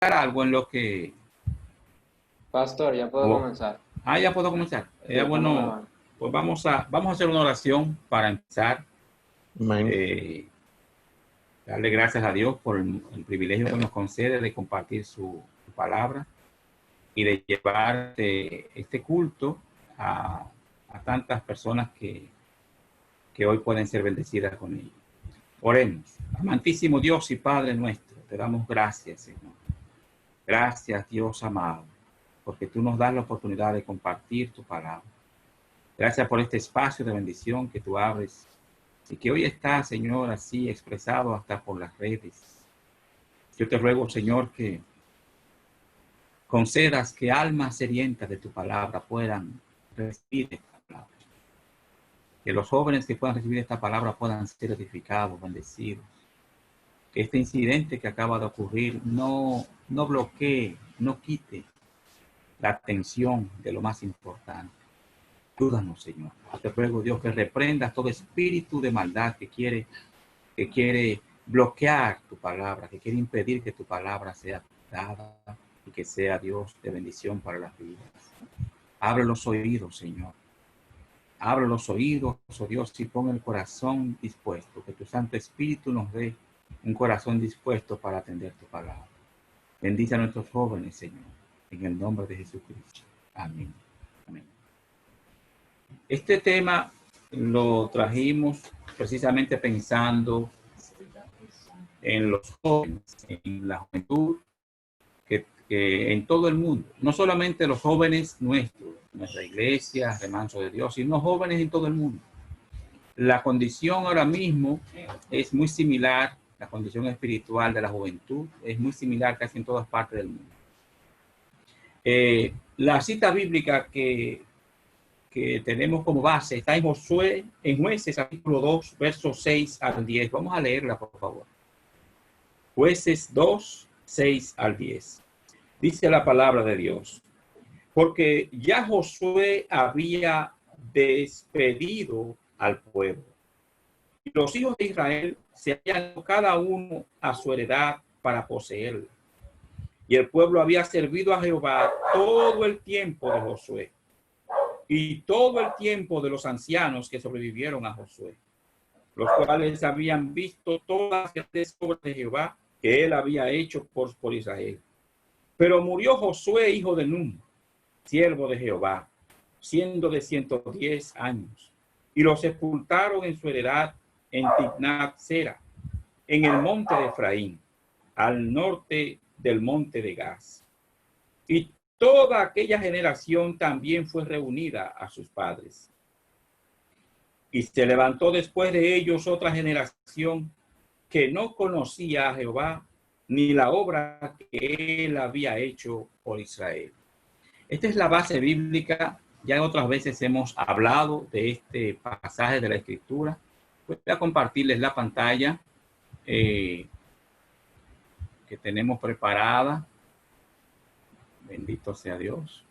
algo en lo que... Pastor, ya puedo comenzar. Ya puedo comenzar. Sí, Bueno, pues vamos a hacer una oración para empezar. Darle gracias a Dios por el privilegio que nos concede de compartir su palabra y de llevar este culto a tantas personas que hoy pueden ser bendecidas con ello. Oremos. Amantísimo Dios y Padre nuestro, te damos gracias, Señor. Gracias, Dios amado, porque tú nos das la oportunidad de compartir tu palabra. Gracias por este espacio de bendición que tú abres y que hoy está, Señor, así expresado hasta por las redes. Yo te ruego, Señor, que concedas que almas sedientas de tu palabra puedan recibir esta palabra. Que los jóvenes que puedan recibir esta palabra puedan ser edificados, bendecidos. Que este incidente que acaba de ocurrir no bloquee, no quite la atención de lo más importante. Ayúdanos, Señor. Te ruego, Dios, que reprendas todo espíritu de maldad que quiere bloquear tu palabra, que quiere impedir que tu palabra sea dada y que sea, Dios, de bendición para las vidas. Abre los oídos, Señor. Abre los oídos, oh Dios, y pon el corazón dispuesto. Que tu Santo Espíritu nos dé un corazón dispuesto para atender tu palabra. Bendice a nuestros jóvenes, Señor, en el nombre de Jesucristo. Amén. Amén. Este tema lo trajimos precisamente pensando en los jóvenes, en la juventud, que en todo el mundo, no solamente los jóvenes nuestros, nuestra iglesia, Remanso de Dios, sino jóvenes en todo el mundo. La condición ahora mismo es muy similar, la condición espiritual de la juventud es muy similar casi en todas partes del mundo. La cita bíblica que tenemos como base está en Josué, en Jueces, capítulo 2, versos 6 al 10. Vamos a leerla, por favor. Jueces 2, 6 al 10. Dice la palabra de Dios: porque ya Josué había despedido al pueblo, y los hijos de Israel se habían ido cada uno a su heredad para poseerla. Y el pueblo había servido a Jehová todo el tiempo de Josué y todo el tiempo de los ancianos que sobrevivieron a Josué, los cuales habían visto todas las grandes obras de Jehová que él había hecho por Israel. Pero murió Josué, hijo de Nun, siervo de Jehová, siendo de 110 años, y lo sepultaron en su heredad en Timnat-Sera, en el monte de Efraín, al norte del monte de Gaz. Y toda aquella generación también fue reunida a sus padres. Y se levantó después de ellos otra generación que no conocía a Jehová, ni la obra que él había hecho por Israel. Esta es la base bíblica. Ya otras veces hemos hablado de este pasaje de la Escritura. Voy a compartirles la pantalla que tenemos preparada. Bendito sea Dios.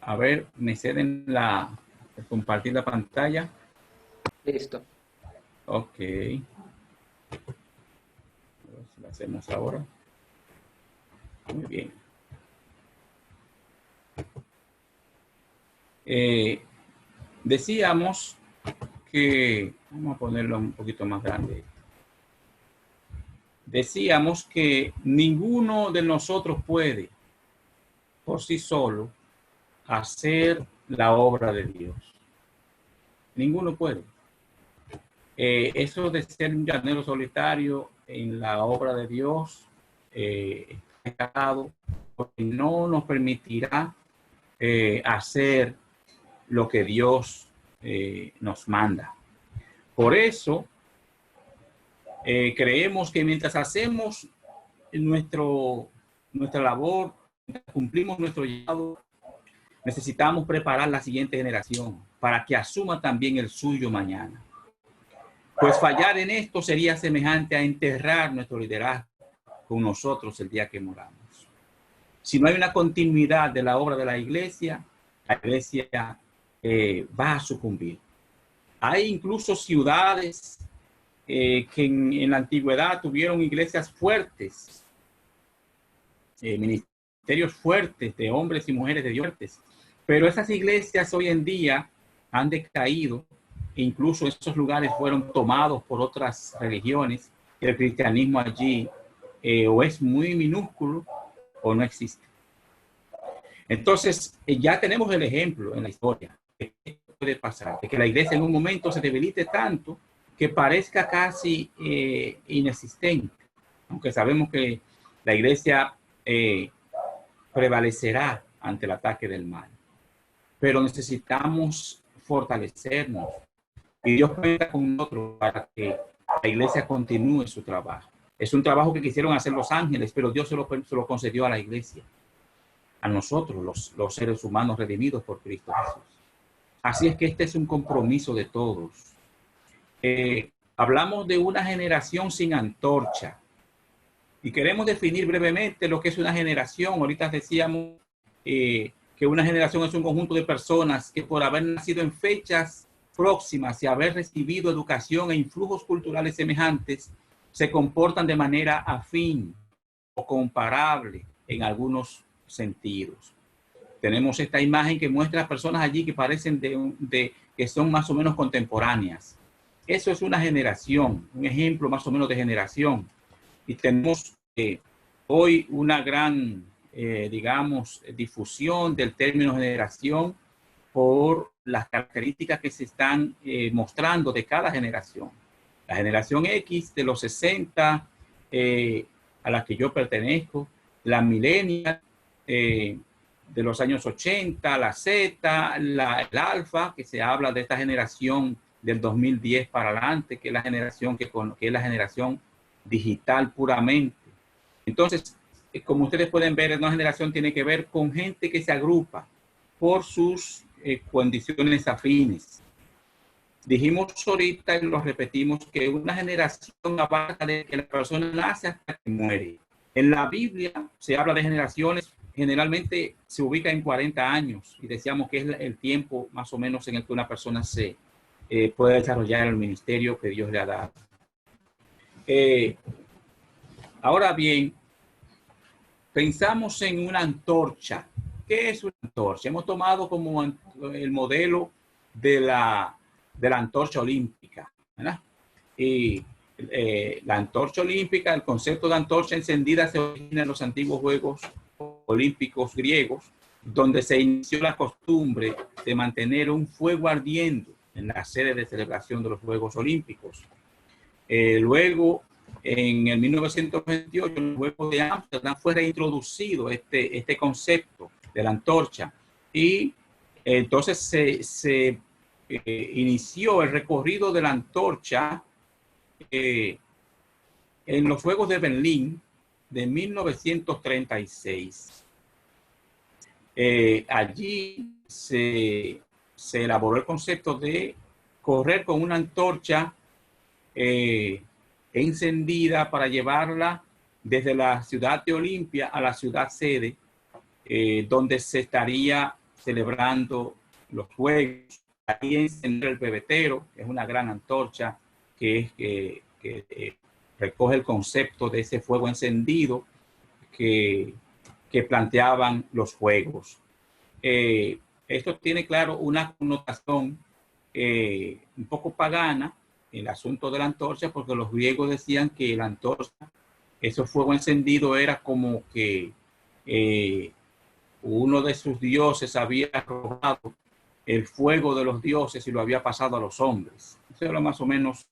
A ver, ¿me ceden compartir la pantalla? Listo. Ok. Lo hacemos ahora. Muy bien. Decíamos que... Vamos a ponerlo un poquito más grande. Decíamos que ninguno de nosotros puede por sí solo hacer la obra de Dios. Ninguno puede. Eso de ser un llanero solitario en la obra de Dios está porque no nos permitirá hacer lo que Dios nos manda. Por eso creemos que mientras hacemos nuestra labor, cumplimos nuestro llamado, necesitamos preparar la siguiente generación para que asuma también el suyo mañana. Pues fallar en esto sería semejante a enterrar nuestro liderazgo con nosotros el día que moramos. Si no hay una continuidad de la obra de la iglesia va a sucumbir. Hay incluso ciudades que en la antigüedad tuvieron iglesias fuertes, ministerios fuertes de hombres y mujeres de Dios fuertes. Pero esas iglesias hoy en día han decaído, e incluso esos lugares fueron tomados por otras religiones. El cristianismo allí o es muy minúsculo o no existe. Entonces, ya tenemos el ejemplo en la historia de que esto puede pasar, de que la iglesia en un momento se debilite tanto que parezca casi inexistente, aunque sabemos que la iglesia prevalecerá ante el ataque del mal. Pero necesitamos fortalecernos y Dios cuenta con nosotros para que la iglesia continúe su trabajo. Es un trabajo que quisieron hacer los ángeles, pero Dios se lo concedió a la iglesia, a nosotros, los seres humanos redimidos por Cristo Jesús. Así es que este es un compromiso de todos. Hablamos de una generación sin antorcha y queremos definir brevemente lo que es una generación. Ahorita decíamos que una generación es un conjunto de personas que por haber nacido en fechas próximas y haber recibido educación e influjos culturales semejantes, se comportan de manera afín o comparable en algunos sentidos. Tenemos esta imagen que muestra a personas allí que parecen que son más o menos contemporáneas. Eso es una generación, un ejemplo más o menos de generación. Y tenemos hoy una gran, digamos, difusión del término generación por las características que se están mostrando de cada generación. La generación X de los 60, a la que yo pertenezco, la millennial de los años 80, la Z, el alfa, que se habla de esta generación del 2010 para adelante, que es la generación que es la generación digital puramente. Entonces, como ustedes pueden ver, una generación tiene que ver con gente que se agrupa por sus condiciones afines. Dijimos ahorita y lo repetimos que una generación abarca de que la persona nace hasta que muere. En la Biblia se habla de generaciones, generalmente se ubica en 40 años y decíamos que es el tiempo más o menos en el que una persona se puede desarrollar el ministerio que Dios le ha dado. Ahora bien, pensamos en una antorcha. ¿Qué es una antorcha? Hemos tomado como el modelo de la antorcha olímpica, ¿verdad? Y la antorcha olímpica, el concepto de antorcha encendida se origina en los antiguos Juegos Olímpicos griegos, donde se inició la costumbre de mantener un fuego ardiendo en la sede de celebración de los Juegos Olímpicos. Luego, en el 1928, en el Juego de Ámsterdam, fue reintroducido este concepto de la antorcha y entonces se inició el recorrido de la antorcha en los Juegos de Berlín de 1936. Allí se elaboró el concepto de correr con una antorcha encendida para llevarla desde la ciudad de Olimpia a la ciudad sede, donde se estaría celebrando los Juegos. Ahí encender el pebetero, que es una gran antorcha que recoge el concepto de ese fuego encendido que planteaban los Juegos. Esto tiene, claro, una connotación un poco pagana, el asunto de la antorcha, porque los griegos decían que la antorcha, ese fuego encendido, era como que uno de sus dioses había robado el fuego de los dioses y lo había pasado a los hombres. Eso era más o menos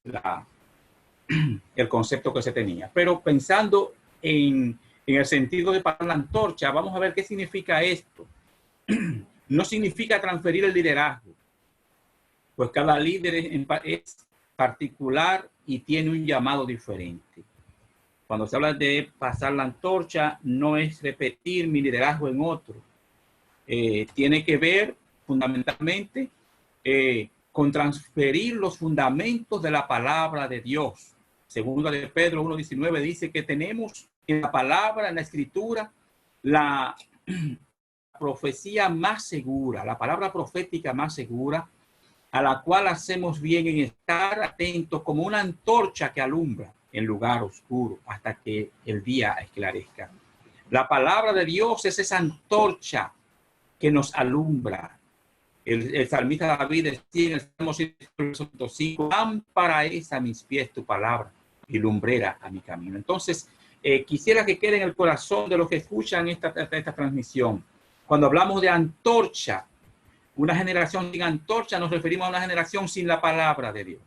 el concepto que se tenía. Pero pensando en el sentido de pasar la antorcha, vamos a ver qué significa esto. No significa transferir el liderazgo, pues cada líder es particular y tiene un llamado diferente. Cuando se habla de pasar la antorcha, no es repetir mi liderazgo en otro. Tiene que ver fundamentalmente con transferir los fundamentos de la palabra de Dios. Segunda de Pedro 1:19 dice que tenemos en la palabra, en la escritura, la profecía más segura, la palabra profética más segura, a la cual hacemos bien en estar atentos como una antorcha que alumbra en lugar oscuro hasta que el día esclarezca. La palabra de Dios es esa antorcha que nos alumbra. El salmista David decía en el Salmo 105, lámpara es a mis pies tu palabra y lumbrera a mi camino. Entonces, quisiera que quede en el corazón de los que escuchan esta transmisión. Cuando hablamos de antorcha, una generación sin antorcha, nos referimos a una generación sin la palabra de Dios.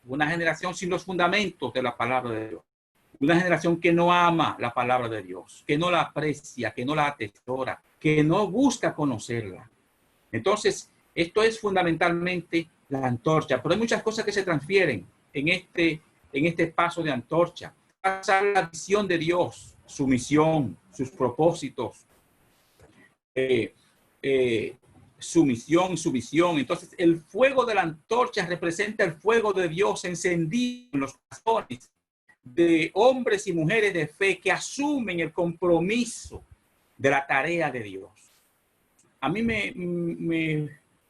Una generación sin los fundamentos de la palabra de Dios. Una generación que no ama la palabra de Dios, que no la aprecia, que no la atesora, que no busca conocerla. Entonces, esto es fundamentalmente la antorcha, pero hay muchas cosas que se transfieren en este paso de antorcha. Pasar la visión de Dios, su misión, sus propósitos, su misión, su visión. Entonces, el fuego de la antorcha representa el fuego de Dios encendido en los corazones de hombres y mujeres de fe que asumen el compromiso de la tarea de Dios. A mí me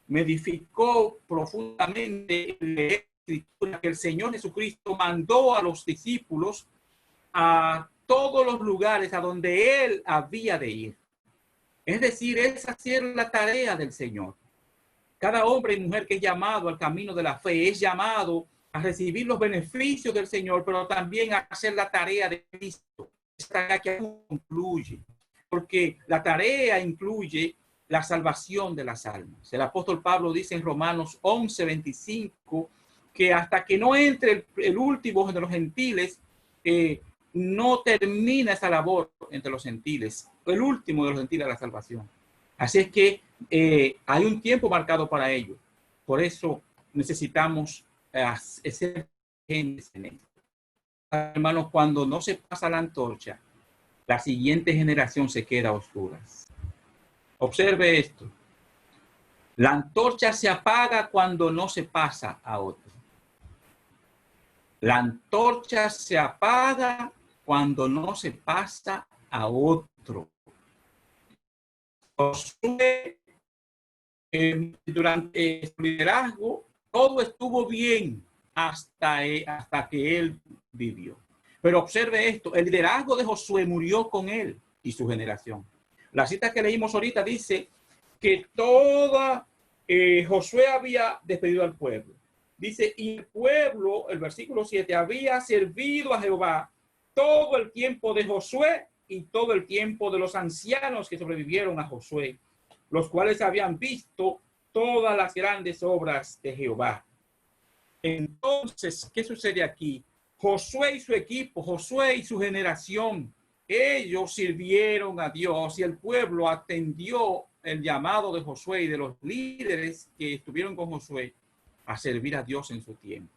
edificó profundamente leer la escritura que el Señor Jesucristo mandó a los discípulos a todos los lugares a donde Él había de ir. Es decir, es hacer la tarea del Señor. Cada hombre y mujer que es llamado al camino de la fe es llamado a recibir los beneficios del Señor, pero también a hacer la tarea de Cristo. Esta tarea que concluye, porque la tarea incluye la salvación de las almas. El apóstol Pablo dice en Romanos 11:25 que hasta que no entre el último de los gentiles, no termina esa labor entre los gentiles, el último de los gentiles de la salvación. Así es que hay un tiempo marcado para ello. Por eso necesitamos ser gentes en esto. Hermanos, cuando no se pasa la antorcha, la siguiente generación se queda a oscuras. Observe esto. La antorcha se apaga cuando no se pasa a otro. La antorcha se apaga cuando no se pasa a otro. Josué, durante su liderazgo, todo estuvo bien hasta que él vivió. Pero observe esto, el liderazgo de Josué murió con él y su generación. La cita que leímos ahorita dice que Josué había despedido al pueblo. Dice, y el pueblo, el versículo 7, había servido a Jehová todo el tiempo de Josué y todo el tiempo de los ancianos que sobrevivieron a Josué, los cuales habían visto todas las grandes obras de Jehová. Entonces, ¿qué sucede aquí? Josué y su equipo, Josué y su generación, ellos sirvieron a Dios y el pueblo atendió el llamado de Josué y de los líderes que estuvieron con Josué a servir a Dios en su tiempo.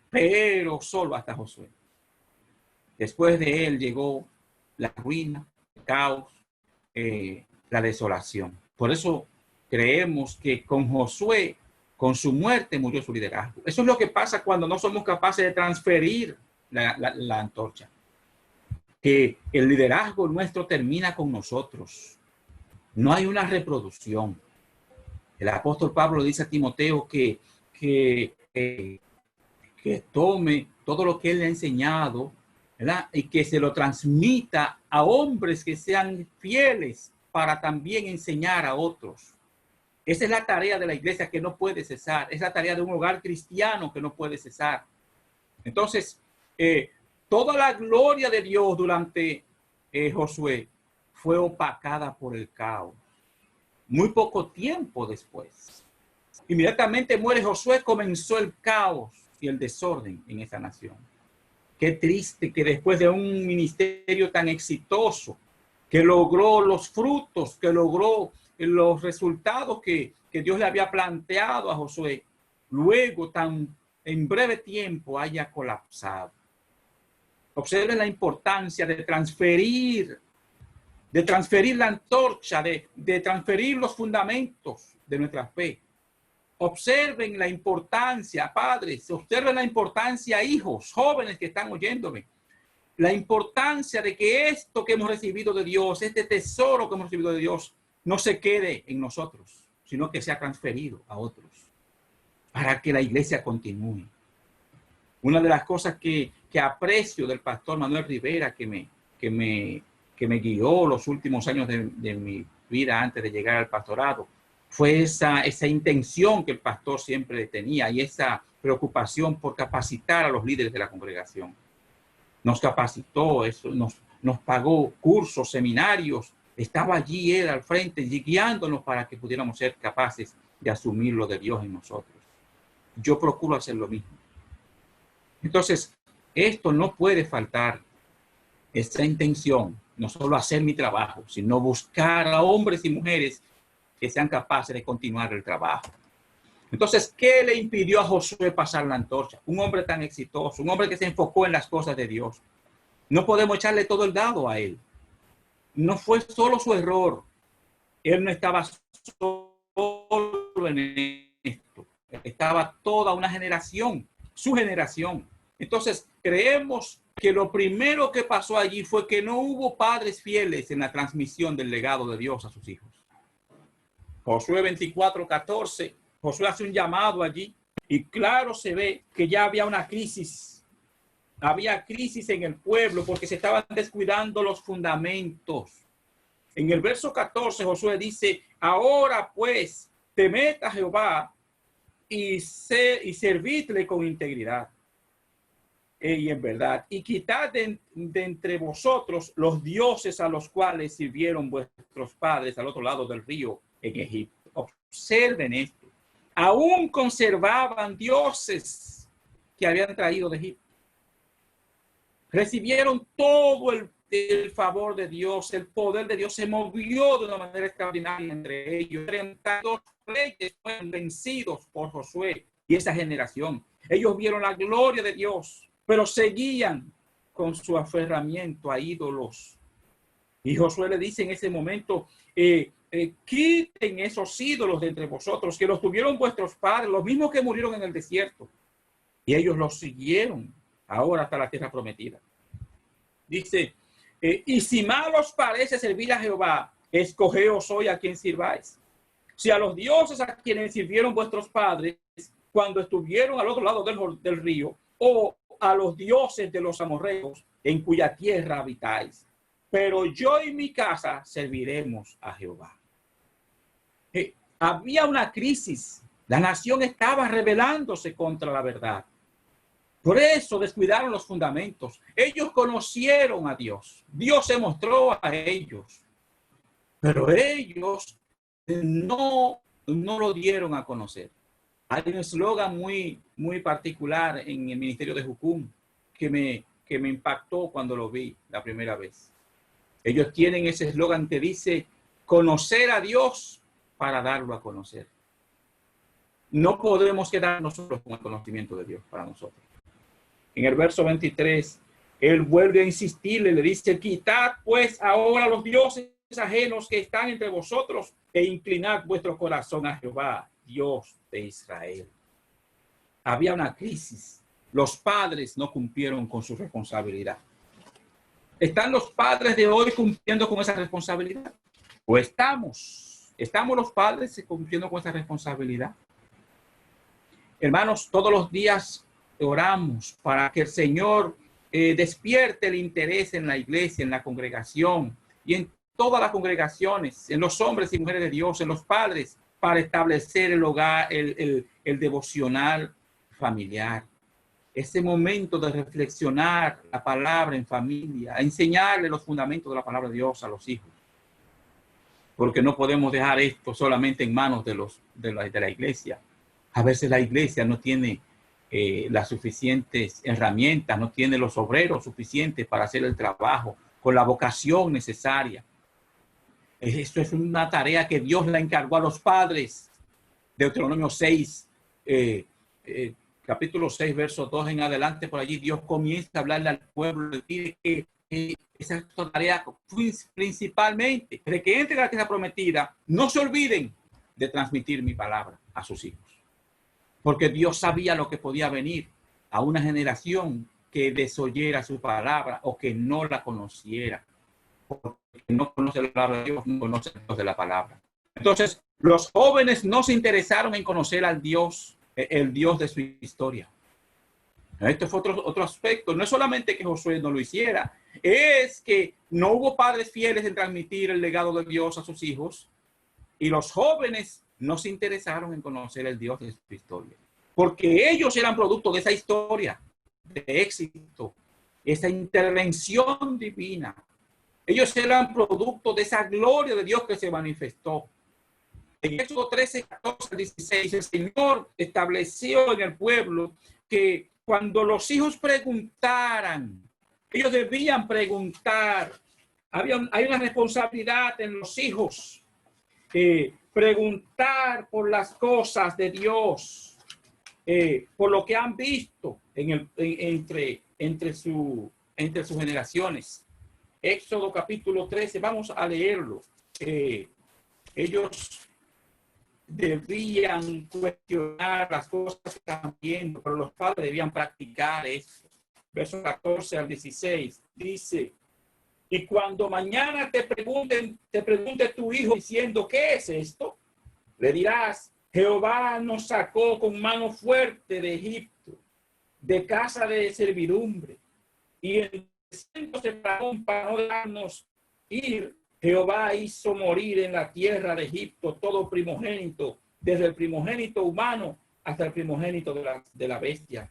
Pero solo hasta Josué. Después de él llegó la ruina, el caos, la desolación. Por eso creemos que con Josué, con su muerte, murió su liderazgo. Eso es lo que pasa cuando no somos capaces de transferir la antorcha. Que el liderazgo nuestro termina con nosotros. No hay una reproducción. El apóstol Pablo dice a Timoteo que tome todo lo que él le ha enseñado, ¿verdad? Y que se lo transmita a hombres que sean fieles para también enseñar a otros. Esa es la tarea de la iglesia que no puede cesar. Es la tarea de un hogar cristiano que no puede cesar. Entonces, toda la gloria de Dios durante Josué fue opacada por el caos. Muy poco tiempo después, inmediatamente muere Josué, comenzó el caos y el desorden en esa nación. Qué triste que después de un ministerio tan exitoso, que logró los frutos, que logró los resultados que Dios le había planteado a Josué, luego en breve tiempo haya colapsado. Observen la importancia de transferir la antorcha, de transferir los fundamentos de nuestra fe. Observen la importancia, padres, observen la importancia, hijos, jóvenes que están oyéndome, la importancia de que esto que hemos recibido de Dios, este tesoro que hemos recibido de Dios, no se quede en nosotros, sino que sea transferido a otros. para que la iglesia continúe. Una de las cosas que aprecio del pastor Manuel Rivera, que me guió los últimos años de mi vida antes de llegar al pastorado, fue esa intención que el pastor siempre tenía y esa preocupación por capacitar a los líderes de la congregación. Nos capacitó, nos pagó cursos, seminarios, estaba allí él al frente guiándonos para que pudiéramos ser capaces de asumir lo de Dios en nosotros. Yo procuro hacer lo mismo. Entonces, esto no puede faltar, esta intención, no solo hacer mi trabajo, sino buscar a hombres y mujeres que sean capaces de continuar el trabajo. Entonces, ¿qué le impidió a Josué pasar la antorcha? Un hombre tan exitoso, un hombre que se enfocó en las cosas de Dios. No podemos echarle todo el dado a él. No fue solo su error. Él no estaba solo en esto. Estaba toda una generación, su generación. Entonces, creemos que lo primero que pasó allí fue que no hubo padres fieles en la transmisión del legado de Dios a sus hijos. Josué 24:14, Josué hace un llamado allí y claro se ve que ya había una crisis. Había crisis en el pueblo porque se estaban descuidando los fundamentos. En el verso 14, Josué dice, ahora pues, temed a Jehová y servidle con integridad. Y en verdad, y quitad de entre vosotros los dioses a los cuales sirvieron vuestros padres al otro lado del río en Egipto. Observen esto. Aún conservaban dioses que habían traído de Egipto. Recibieron todo el favor de Dios, el poder de Dios se movió de una manera extraordinaria entre ellos. 32 reyes fueron vencidos por Josué y esa generación. Ellos vieron la gloria de Dios, pero seguían con su aferramiento a ídolos. Y Josué le dice en ese momento, quiten esos ídolos de entre vosotros, que los tuvieron vuestros padres, los mismos que murieron en el desierto. Y ellos los siguieron ahora hasta la tierra prometida. Dice, y si mal os parece servir a Jehová, escogeos hoy a quien sirváis. Si a los dioses a quienes sirvieron vuestros padres cuando estuvieron al otro lado del río, o a los dioses de los amorreos en cuya tierra habitáis. Pero yo y mi casa serviremos a Jehová. Había una crisis. La nación estaba rebelándose contra la verdad. Por eso descuidaron los fundamentos. Ellos conocieron a Dios. Dios se mostró a ellos. Pero ellos no lo dieron a conocer. Hay un eslogan muy particular en el ministerio de Jucum que me impactó cuando lo vi la primera vez. Ellos tienen ese eslogan que dice, conocer a Dios para darlo a conocer. No podemos quedarnos nosotros con el conocimiento de Dios para nosotros. En el verso 23, él vuelve a insistirle, le dice, quitad pues ahora los dioses ajenos que están entre vosotros e inclinad vuestro corazón a Jehová, Dios de Israel. Había una crisis. Los padres no cumplieron con su responsabilidad. ¿Están los padres de hoy cumpliendo con esa responsabilidad? ¿O estamos los padres cumpliendo con esa responsabilidad? Hermanos, todos los días oramos para que el Señor despierte el interés en la iglesia, en la congregación y en todas las congregaciones, en los hombres y mujeres de Dios, en los padres, para establecer el hogar, el devocional familiar. Ese momento de reflexionar la palabra en familia, enseñarle los fundamentos de la palabra de Dios a los hijos. Porque no podemos dejar esto solamente en manos de la iglesia. A veces la iglesia no tiene las suficientes herramientas, no tiene los obreros suficientes para hacer el trabajo con la vocación necesaria. Esto es una tarea que Dios le encargó a los padres. Deuteronomio 6, capítulo 6, verso 2 en adelante, por allí Dios comienza a hablarle al pueblo, le pide que esa tarea principalmente, de que entre a la tierra prometida, no se olviden de transmitir mi palabra a sus hijos. Porque Dios sabía lo que podía venir a una generación que desoyera su palabra o que no la conociera. Porque no conoce la palabra de Dios, no conoce el Dios de la palabra. Entonces, los jóvenes no se interesaron en conocer al Dios el Dios de su historia. Este fue otro aspecto. No es solamente que Josué no lo hiciera, es que no hubo padres fieles en transmitir el legado de Dios a sus hijos, y los jóvenes no se interesaron en conocer el Dios de su historia, porque ellos eran producto de esa historia de éxito, esa intervención divina. Ellos eran producto de esa gloria de Dios que se manifestó. En Éxodo 13, 14, 16, el Señor estableció en el pueblo que cuando los hijos preguntaran, ellos debían preguntar. Hay una responsabilidad en los hijos, preguntar por las cosas de Dios, por lo que han visto entre sus generaciones. Éxodo capítulo 13, vamos a leerlo. Ellos debían cuestionar las cosas que están viendo, pero los padres debían practicar esto. Versos 14 al 16 dice: y cuando mañana te pregunte tu hijo diciendo, ¿qué es esto? Le dirás: Jehová nos sacó con mano fuerte de Egipto, de casa de servidumbre, y en el desierto se paró para no dejarnos ir. Jehová hizo morir en la tierra de Egipto todo primogénito, desde el primogénito humano hasta el primogénito de la bestia.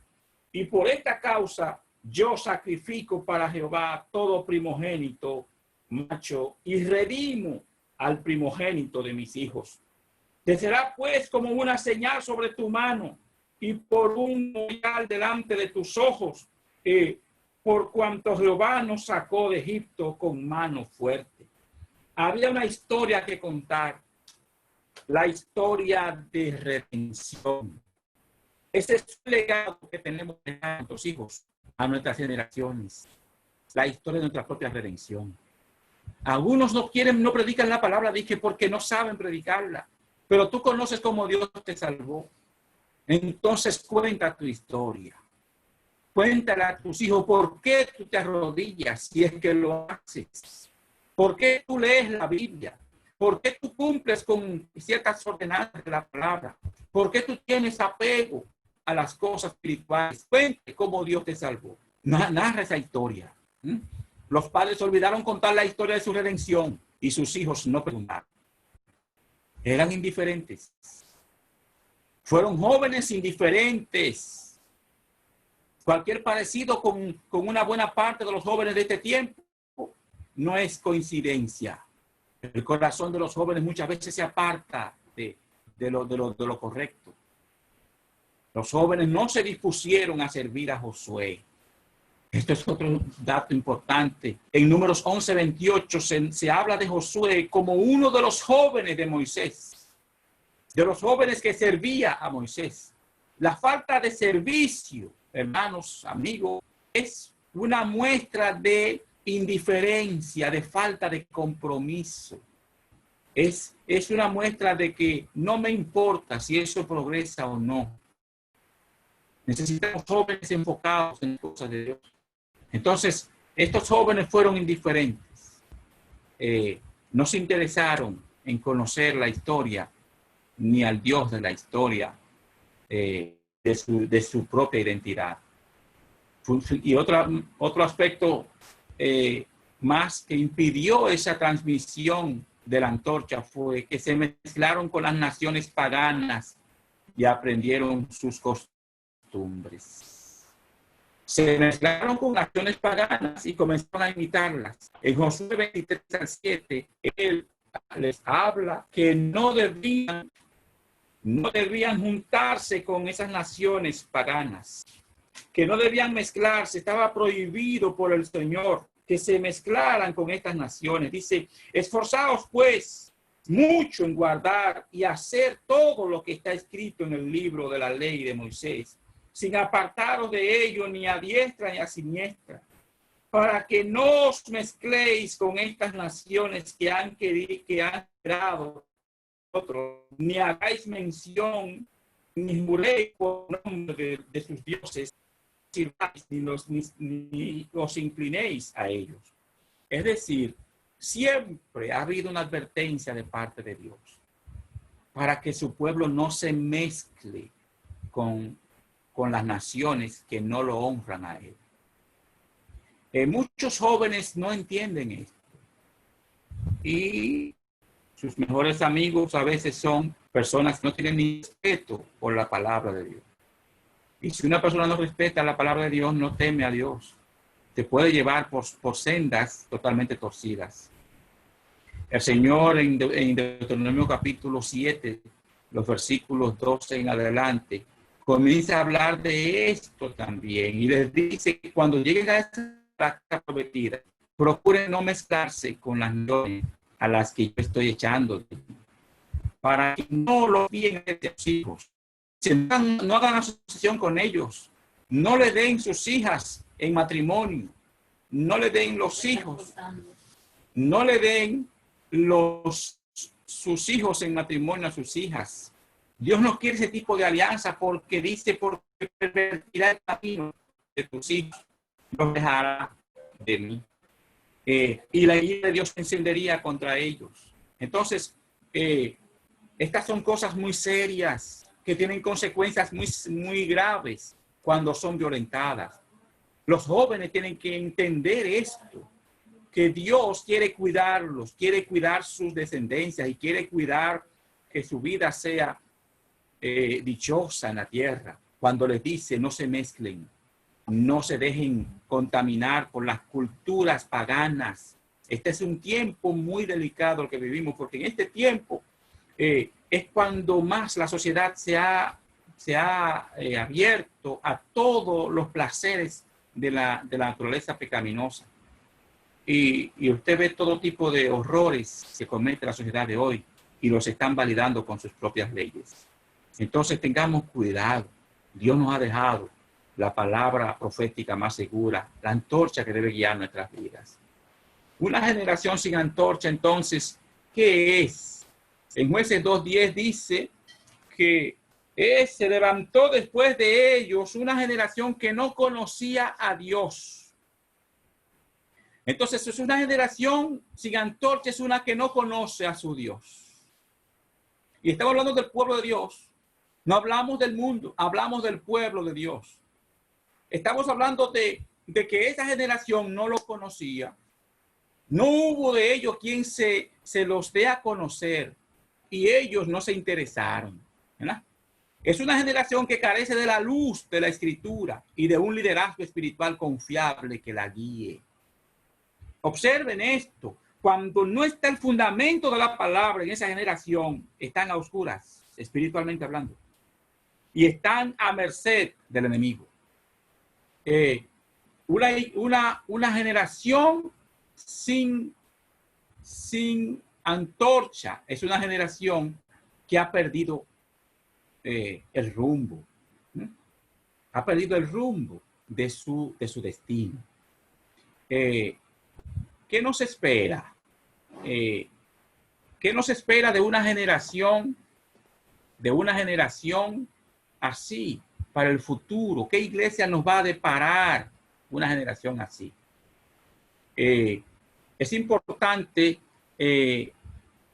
Y por esta causa yo sacrifico para Jehová todo primogénito macho y redimo al primogénito de mis hijos. Te será pues como una señal sobre tu mano y por un memorial delante de tus ojos, por cuanto Jehová nos sacó de Egipto con mano fuerte. Había una historia que contar, la historia de redención. Ese es el legado que tenemos a nuestros hijos, a nuestras generaciones, la historia de nuestra propia redención. Algunos no predican la palabra, dije, porque no saben predicarla, pero tú conoces cómo Dios te salvó. Entonces cuenta tu historia. Cuéntale a tus hijos por qué tú te arrodillas si es que lo haces. ¿Por qué tú lees la Biblia? ¿Por qué tú cumples con ciertas ordenanzas de la palabra? ¿Por qué tú tienes apego a las cosas espirituales? Cuente cómo Dios te salvó. Narra esa historia. Los padres olvidaron contar la historia de su redención y sus hijos no preguntaron. Eran indiferentes. Fueron jóvenes indiferentes. Cualquier parecido con una buena parte de los jóvenes de este tiempo no es coincidencia. El corazón de los jóvenes muchas veces se aparta de lo correcto. Los jóvenes no se dispusieron a servir a Josué. Esto es otro dato importante. En Números 11:28 se habla de Josué como uno de los jóvenes de Moisés, de los jóvenes que servía a Moisés. La falta de servicio, hermanos, amigos, es una muestra de indiferencia, de falta de compromiso. Es una muestra de que no me importa si eso progresa o no. Necesitamos jóvenes enfocados en cosas de Dios. Entonces, estos jóvenes fueron indiferentes. No se interesaron en conocer la historia, ni al Dios de la historia, de su propia identidad. Y otro aspecto más que impidió esa transmisión de la antorcha fue que se mezclaron con las naciones paganas y aprendieron sus costumbres. Se mezclaron con naciones paganas y comenzaron a imitarlas. En Josué 23:7, él les habla que no debían juntarse con esas naciones paganas, que no debían mezclarse. Estaba prohibido por el Señor que se mezclaran con estas naciones. Dice: esforzaos pues mucho en guardar y hacer todo lo que está escrito en el libro de la ley de Moisés, sin apartaros de ello ni a diestra ni a siniestra, para que no os mezcléis con estas naciones que han creado otros, ni hagáis mención, ni juréis por nombre de sus dioses, ni os inclinéis a ellos. Es decir, siempre ha habido una advertencia de parte de Dios para que su pueblo no se mezcle con las naciones que no lo honran a él. Muchos jóvenes no entienden esto. Y sus mejores amigos a veces son personas que no tienen ni respeto por la palabra de Dios. Y si una persona no respeta la palabra de Dios, no teme a Dios, te puede llevar por sendas totalmente torcidas. El Señor en Deuteronomio capítulo 7, los versículos 12 en adelante, comienza a hablar de esto también. Y les dice que cuando lleguen a esa tierra prometida, procuren no mezclarse con las naciones a las que yo estoy echando, para que no lo envíen a sus hijos. No hagan asociación con ellos. No le den sus hijas en matrimonio. No le den los hijos. No le den sus hijos en matrimonio a sus hijas. Dios no quiere ese tipo de alianza porque dice, porque pervertirá el camino de tus hijos, los dejará de mí. Y la ira de Dios se encendería contra ellos. Entonces, estas son cosas muy serias que tienen consecuencias muy graves cuando son violentadas. Los jóvenes tienen que entender esto, que Dios quiere cuidarlos, quiere cuidar sus descendencias y quiere cuidar que su vida sea dichosa en la tierra. Cuando les dice no se mezclen, no se dejen contaminar por las culturas paganas. Este es un tiempo muy delicado el que vivimos, porque en este tiempo es cuando más la sociedad se ha abierto a todos los placeres de la naturaleza pecaminosa. Y usted ve todo tipo de horrores que comete la sociedad de hoy y los están validando con sus propias leyes. Entonces tengamos cuidado. Dios nos ha dejado la palabra profética más segura, la antorcha que debe guiar nuestras vidas. Una generación sin antorcha, entonces, ¿qué es? En Jueces 2:10 dice que se levantó después de ellos una generación que no conocía a Dios. Entonces es una generación sin antorcha, es una que no conoce a su Dios. Y estamos hablando del pueblo de Dios. No hablamos del mundo, hablamos del pueblo de Dios. Estamos hablando de que esa generación no lo conocía. No hubo de ellos quien se los dé a conocer y ellos no se interesaron, ¿verdad? Es una generación que carece de la luz de la Escritura y de un liderazgo espiritual confiable que la guíe. Observen esto. Cuando no está el fundamento de la palabra en esa generación, están a oscuras, espiritualmente hablando, y están a merced del enemigo. Una generación sin antorcha es una generación que ha perdido el rumbo. Ha perdido el rumbo de su destino. ¿Qué nos espera? ¿Qué nos espera de una generación así para el futuro? ¿Qué iglesia nos va a deparar una generación así? Es importante,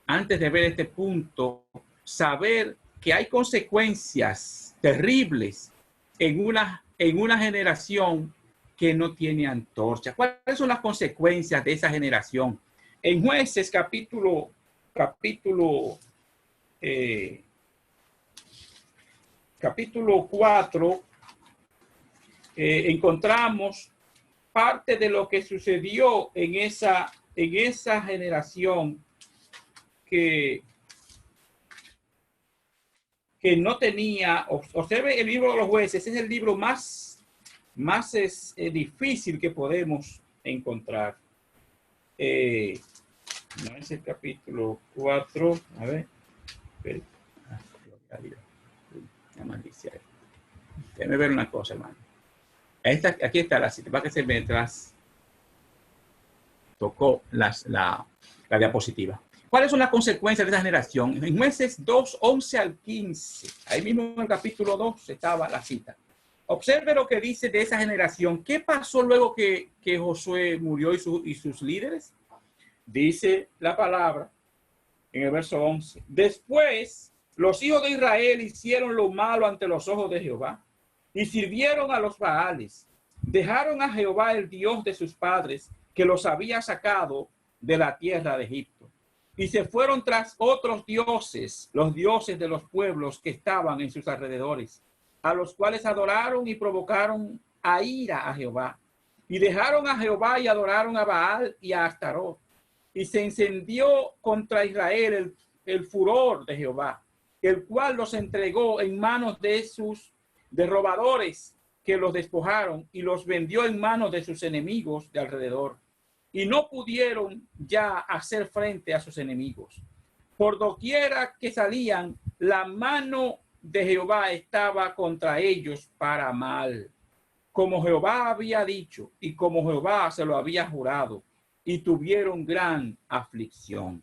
antes de ver este punto, saber que hay consecuencias terribles en una generación que no tiene antorcha. ¿Cuáles son las consecuencias de esa generación? En Jueces capítulo 4, encontramos parte de lo que sucedió en esa generación que no tenía. Observe el libro de los Jueces, es el libro más difícil que podemos encontrar. No es el capítulo 4. A ver. Déjame ver una cosa, hermano. Aquí está la cita. Va que se me tocó la diapositiva. ¿Cuáles son las consecuencias de esa generación? En Jueces 2, 11 al 15. Ahí mismo en el capítulo 2 estaba la cita. Observe lo que dice de esa generación. ¿Qué pasó luego que Josué murió y sus dice la palabra en el verso 11. Después los hijos de Israel hicieron lo malo ante los ojos de Jehová y sirvieron a los Baales. Dejaron a Jehová, el Dios de sus padres, que los había sacado de la tierra de Egipto. Y se fueron tras otros dioses, los dioses de los pueblos que estaban en sus alrededores, a los cuales adoraron y provocaron a ira a Jehová. Y dejaron a Jehová y adoraron a Baal y a Astarot. Y se encendió contra Israel el furor de Jehová, el cual los entregó en manos de robadores que los despojaron y los vendió en manos de sus enemigos de alrededor. Y no pudieron ya hacer frente a sus enemigos. Por doquiera que salían, la mano de Jehová estaba contra ellos para mal, como Jehová había dicho y como Jehová se lo había jurado, y tuvieron gran aflicción.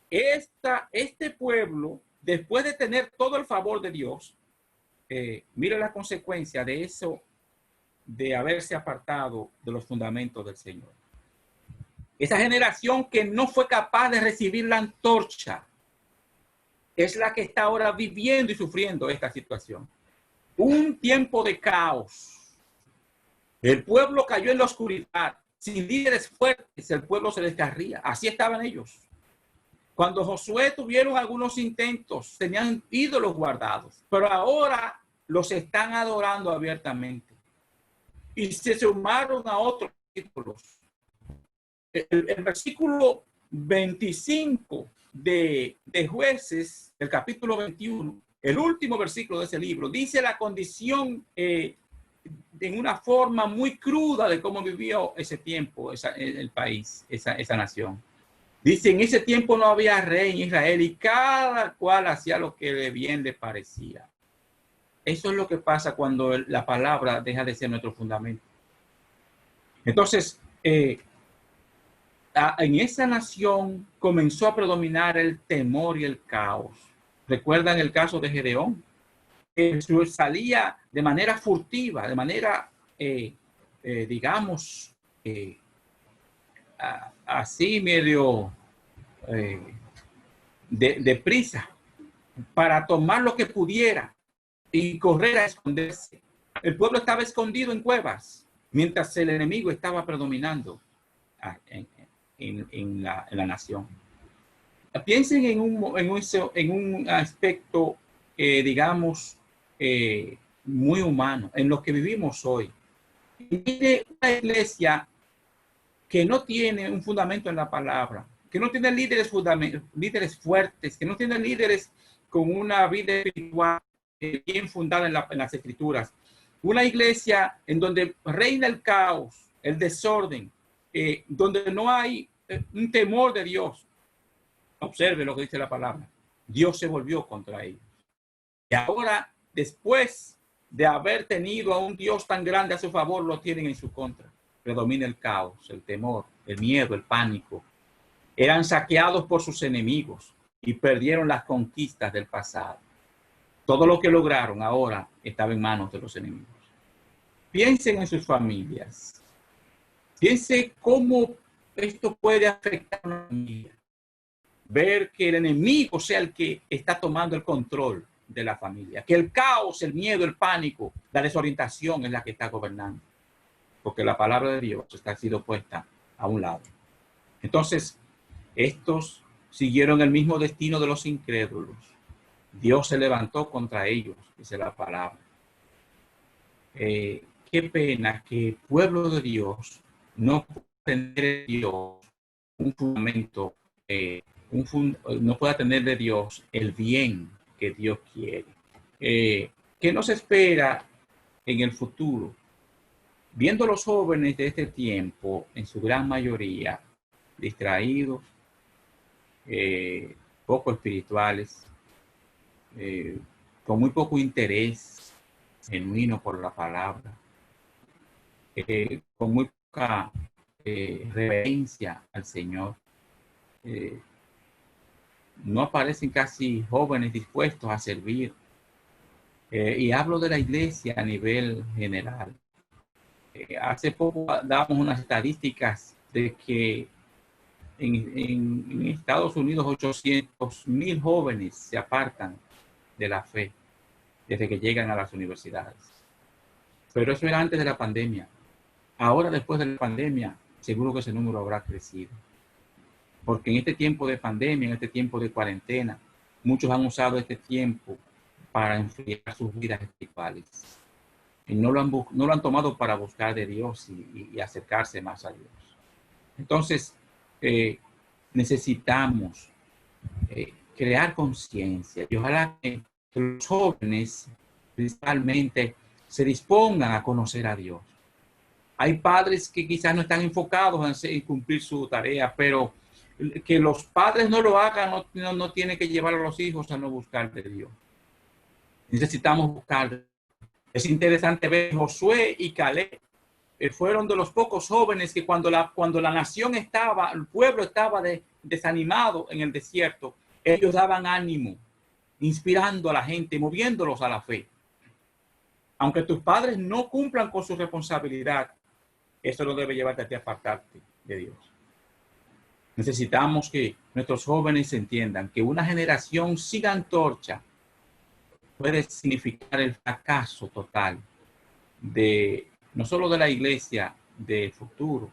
Este pueblo, después de tener todo el favor de Dios, mire la consecuencia de eso, de haberse apartado de los fundamentos del Señor. Esa generación que no fue capaz de recibir la antorcha es la que está ahora viviendo y sufriendo esta situación. Un tiempo de caos. El pueblo cayó en la oscuridad. Sin líderes fuertes, el pueblo se descarría. Así estaban ellos. Cuando Josué tuvieron algunos intentos, tenían ídolos guardados, pero ahora los están adorando abiertamente. Y se sumaron a otros ídolos. El versículo 25 de Jueces, el capítulo 21, el último versículo de ese libro, dice la condición en una forma muy cruda de cómo vivió ese tiempo el país, esa nación. Dice, en ese tiempo no había rey en Israel y cada cual hacía lo que bien le parecía. Eso es lo que pasa cuando la palabra deja de ser nuestro fundamento. Entonces, en esa nación comenzó a predominar el temor y el caos. ¿Recuerdan el caso de Gedeón? Salía de manera furtiva, de manera, digamos, así medio de prisa, para tomar lo que pudiera y correr a esconderse. El pueblo estaba escondido en cuevas, mientras el enemigo estaba predominando en la nación. Piensen en un aspecto, digamos, muy humano, en lo que vivimos hoy. Mire una iglesia que no tiene un fundamento en la palabra, que no tiene líderes fuertes, que no tiene líderes con una vida espiritual bien fundada en las escrituras. Una iglesia en donde reina el caos, el desorden, donde no hay un temor de Dios. Observe lo que dice la palabra. Dios se volvió contra ellos. Y ahora, después de haber tenido a un Dios tan grande a su favor, lo tienen en su contra. Predomina el caos, el temor, el miedo, el pánico. Eran saqueados por sus enemigos y perdieron las conquistas del pasado. Todo lo que lograron ahora estaba en manos de los enemigos. Piensen en sus familias. Piensen cómo esto puede afectar a una familia. Ver que el enemigo sea el que está tomando el control de la familia. Que el caos, el miedo, el pánico, la desorientación es la que está gobernando. Porque la palabra de Dios está sido puesta a un lado. Entonces, estos siguieron el mismo destino de los incrédulos. Dios se levantó contra ellos, dice la palabra. Qué pena que el pueblo de Dios no pueda tener de Dios un fundamento, no pueda tener de Dios el bien que Dios quiere. ¿Qué nos espera en el futuro? Viendo los jóvenes de este tiempo, en su gran mayoría, distraídos, poco espirituales, con muy poco interés genuino por la palabra, con muy poca reverencia al Señor. No aparecen casi jóvenes dispuestos a servir. Y hablo de la iglesia a nivel general. Hace poco damos unas estadísticas de que en Estados Unidos 800,000 jóvenes se apartan de la fe desde que llegan a las universidades. Pero eso era antes de la pandemia. Ahora, después de la pandemia, seguro que ese número habrá crecido. Porque en este tiempo de pandemia, en este tiempo de cuarentena, muchos han usado este tiempo para enfriar sus vidas espirituales. Y no lo han tomado para buscar de Dios y acercarse más a Dios. Entonces, necesitamos crear conciencia. Y ojalá que los jóvenes, principalmente, se dispongan a conocer a Dios. Hay padres que quizás no están enfocados en cumplir su tarea, pero que los padres no lo hagan no tiene que llevar a los hijos a no buscar de Dios. Necesitamos buscar. Es interesante ver Josué y Caleb. Fueron de los pocos jóvenes que cuando la nación estaba, el pueblo estaba desanimado en el desierto, ellos daban ánimo, inspirando a la gente, moviéndolos a la fe. Aunque tus padres no cumplan con su responsabilidad, eso no debe llevarte a ti a apartarte de Dios. Necesitamos que nuestros jóvenes entiendan que una generación sin antorcha puede significar el fracaso total no solo de la iglesia del futuro,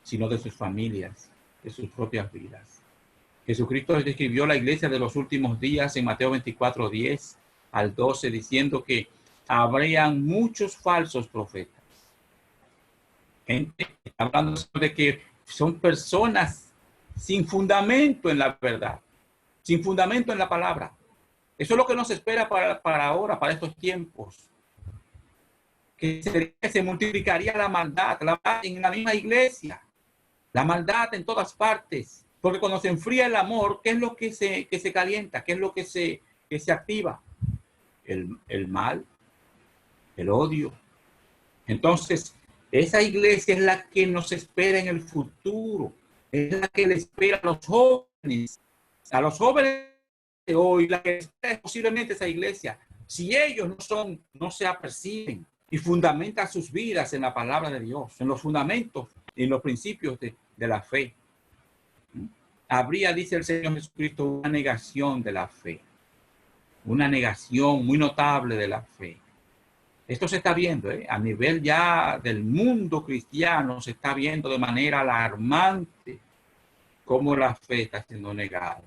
sino de sus familias, de sus propias vidas. Jesucristo describió la iglesia de los últimos días en Mateo 24, 10 al 12, diciendo que habrían muchos falsos profetas. Gente hablando de que son personas sin fundamento en la verdad, sin fundamento en la palabra. Eso es lo que nos espera para ahora, para estos tiempos. Que se multiplicaría la maldad en la misma iglesia, la maldad en todas partes, porque cuando se enfría el amor, ¿qué es lo que se calienta? ¿Qué es lo que se activa? El mal, el odio. Entonces, esa iglesia es la que nos espera en el futuro, es la que le espera a los jóvenes de hoy, la que espera es posiblemente esa iglesia. Si ellos no se aperciben y fundamentan sus vidas en la palabra de Dios, en los fundamentos, en los principios de la fe, habría, dice el Señor Jesucristo, una negación de la fe, una negación muy notable de la fe. Esto se está viendo, a nivel ya del mundo cristiano, se está viendo de manera alarmante cómo la fe está siendo negada.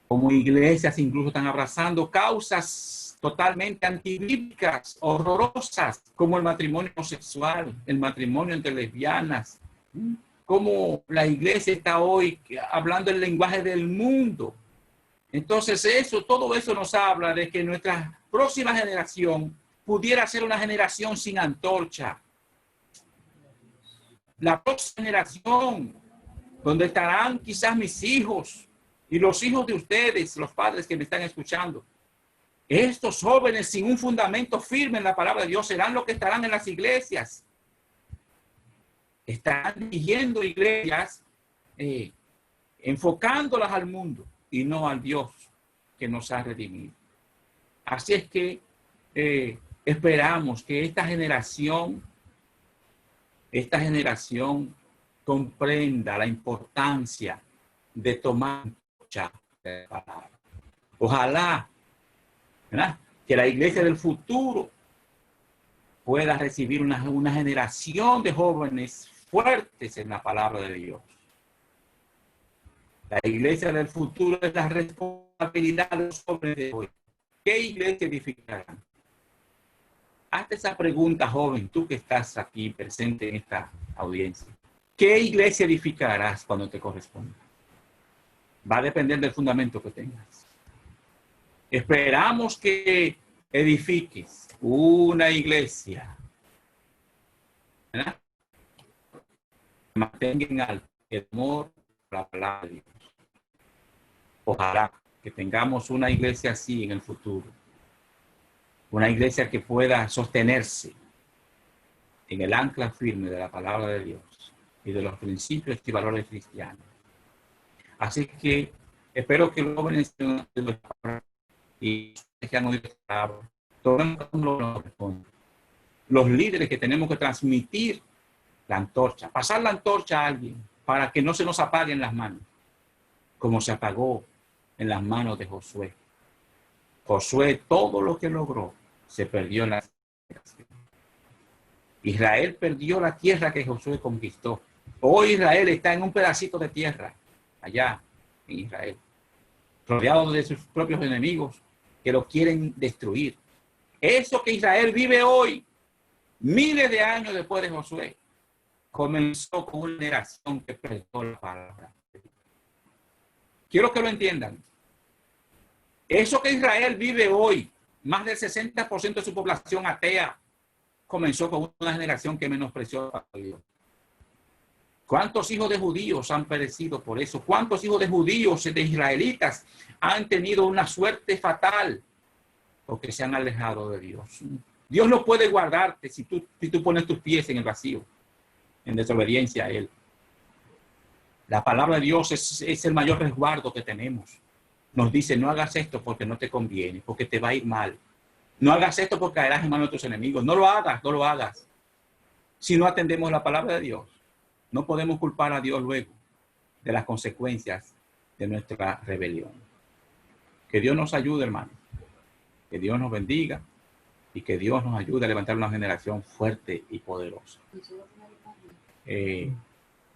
Como iglesias incluso están abrazando causas totalmente antibíblicas, horrorosas, como el matrimonio homosexual, el matrimonio entre lesbianas, como la iglesia está hoy hablando el lenguaje del mundo. Entonces todo eso nos habla de que nuestra próxima generación pudiera ser una generación sin antorcha. La próxima generación, donde estarán quizás mis hijos y los hijos de ustedes, los padres que me están escuchando. Estos jóvenes sin un fundamento firme en la palabra de Dios serán los que estarán en las iglesias. Estarán dirigiendo iglesias, enfocándolas al mundo y no al Dios que nos ha redimido. Así es que esperamos que esta generación comprenda la importancia de tomar mucha palabra. Ojalá, ¿verdad?, que la iglesia del futuro pueda recibir una generación de jóvenes fuertes en la palabra de Dios. La iglesia del futuro es la responsabilidad de los jóvenes de hoy. ¿Qué iglesia edificarán? Hazte esa pregunta, joven, tú que estás aquí presente en esta audiencia. ¿Qué iglesia edificarás cuando te corresponda? Va a depender del fundamento que tengas. Esperamos que edifiques una iglesia, ¿verdad?, que mantenga en alto el amor por la palabra de Dios. Ojalá que tengamos una iglesia así en el futuro. Una iglesia que pueda sostenerse en el ancla firme de la palabra de Dios y de los principios y valores cristianos. Así que espero que los jóvenes y que han oído esta palabra, los líderes que tenemos que transmitir la antorcha, pasar la antorcha a alguien para que no se nos apaguen las manos, como se apagó en las manos de Josué. Josué, todo lo que logró, se perdió en la generación. Israel perdió la tierra que Josué conquistó. Hoy Israel está en un pedacito de tierra, allá en Israel, rodeado de sus propios enemigos que lo quieren destruir. Eso que Israel vive hoy, miles de años después de Josué, comenzó con una generación que perdió la palabra. Quiero que lo entiendan. Eso que Israel vive hoy, más del 60% de su población atea, comenzó con una generación que menospreció a Dios. ¿Cuántos hijos de judíos han perecido por eso? ¿Cuántos hijos de judíos, de israelitas, han tenido una suerte fatal porque se han alejado de Dios? Dios no puede guardarte si tú pones tus pies en el vacío, en desobediencia a Él. La palabra de Dios es el mayor resguardo que tenemos. Nos dice, no hagas esto porque no te conviene, porque te va a ir mal. No hagas esto porque caerás en manos de tus enemigos. No lo hagas, no lo hagas. Si no atendemos la palabra de Dios, no podemos culpar a Dios luego de las consecuencias de nuestra rebelión. Que Dios nos ayude, hermano. Que Dios nos bendiga y que Dios nos ayude a levantar una generación fuerte y poderosa.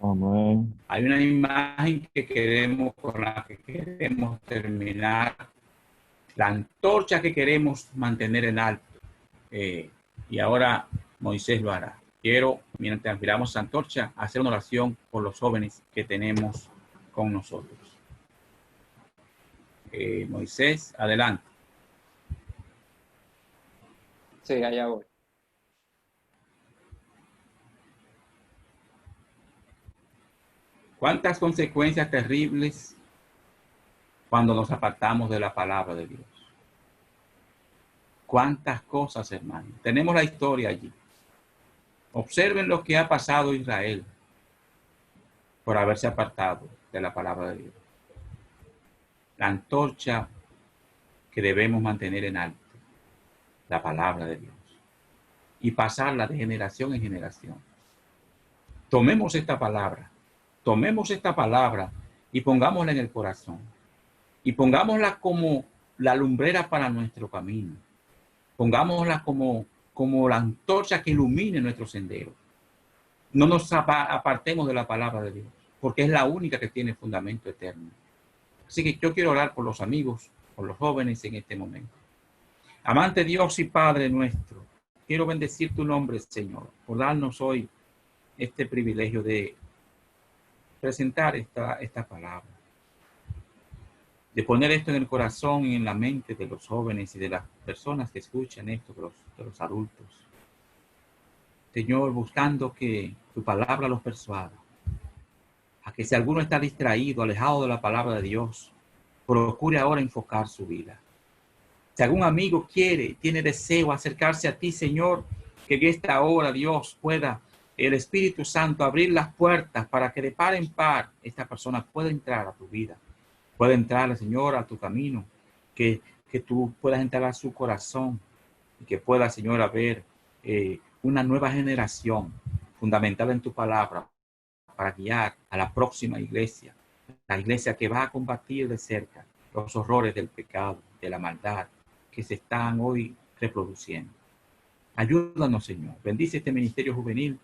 Amén. Hay una imagen que queremos, con la que queremos terminar, la antorcha que queremos mantener en alto. Y ahora Moisés lo hará. Quiero, mientras miramos esa antorcha, hacer una oración por los jóvenes que tenemos con nosotros. Moisés, adelante. Sí, allá voy. ¿Cuántas consecuencias terribles cuando nos apartamos de la palabra de Dios? ¿Cuántas cosas, hermanos? Tenemos la historia allí. Observen lo que ha pasado Israel por haberse apartado de la palabra de Dios. La antorcha que debemos mantener en alto, la palabra de Dios, y pasarla de generación en generación. Tomemos esta palabra y pongámosla en el corazón. Y pongámosla como la lumbrera para nuestro camino. Pongámosla como la antorcha que ilumine nuestro sendero. No nos apartemos de la palabra de Dios, porque es la única que tiene fundamento eterno. Así que yo quiero orar por los amigos, por los jóvenes en este momento. Amante Dios y Padre nuestro, quiero bendecir tu nombre, Señor, por darnos hoy este privilegio de presentar esta palabra, de poner esto en el corazón y en la mente de los jóvenes y de las personas que escuchan esto, de los adultos. Señor, buscando que tu palabra los persuada, a que si alguno está distraído, alejado de la palabra de Dios, procure ahora enfocar su vida. Si algún amigo tiene deseo acercarse a ti, Señor, que en esta hora, Dios, pueda el Espíritu Santo abrir las puertas para que de par en par esta persona pueda entrar a tu vida, pueda entrar, Señor, a tu camino, que tú puedas entrar a su corazón y que pueda, Señor, haber una nueva generación fundamental en tu palabra para guiar a la próxima iglesia, la iglesia que va a combatir de cerca los horrores del pecado, de la maldad que se están hoy reproduciendo. Ayúdanos, Señor. Bendice este ministerio juvenil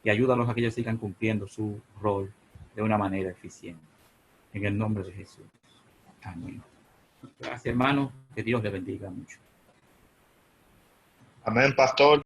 y ayúdalos a que ellos sigan cumpliendo su rol de una manera eficiente. En el nombre de Jesús. Amén. Gracias, hermano. Que Dios le bendiga mucho. Amén, pastor.